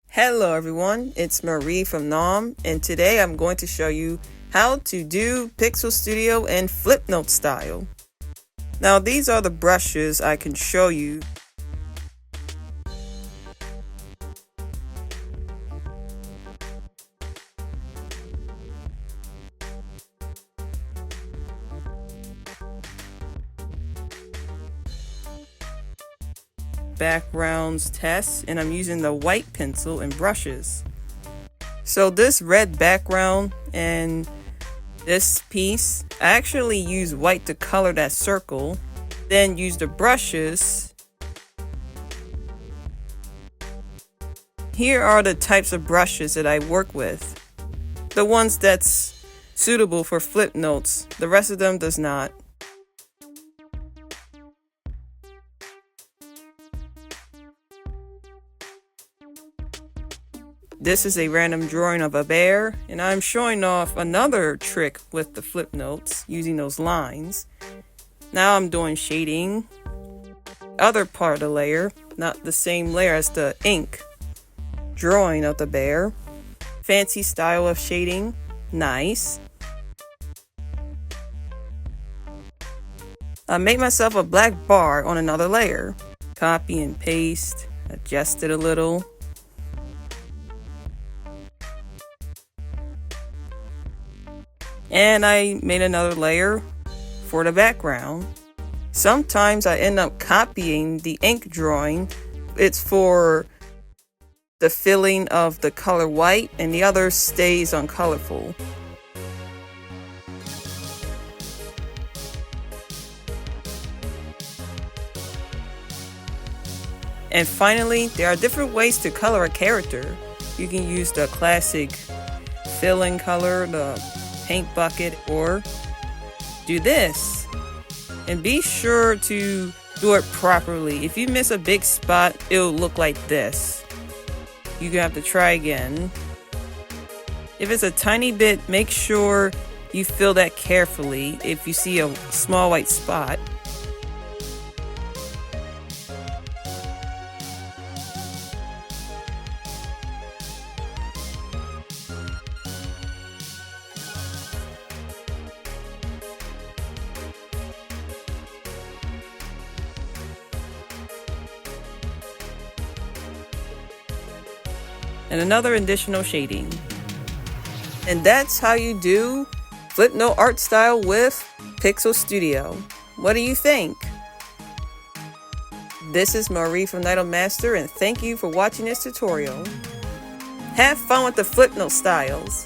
Hello everyone, it's Marie from Nom, and today I'm going to show you how to do Pixel Studio in Flipnote style. Now these are the brushes I can show you. Backgrounds test, and I'm using the white pencil and brushes. So this red background and this piece, I actually use white to color that circle, then use the brushes. Here are the types of brushes that I work with. The ones that's suitable for Flipnotes, the rest of them does not. This is a random drawing of a bear, and I'm showing off another trick with the Flipnotes using those lines. Now I'm doing shading. Other part of the layer, not the same layer as the ink. Drawing of the bear. Fancy style of shading. Nice. I made myself a black bar on another layer. Copy and paste. Adjust it a little. And I made another layer for the background. Sometimes I end up copying the ink drawing. It's for the filling of the color white, and the other stays on colorful. And finally, there are different ways to color a character. You can use the classic fill-in color, the paint bucket, or do this. And be sure to do it properly. If you miss a big spot, it'll look like this. You're gonna have to try again. If it's a tiny bit, make sure you fill that carefully if you see a small white spot. And another additional shading. And that's how you do Flipnote art style with Pixel Studio. What do you think? This is Marie from Night Master, and thank you for watching this tutorial. Have fun with the Flipnote styles.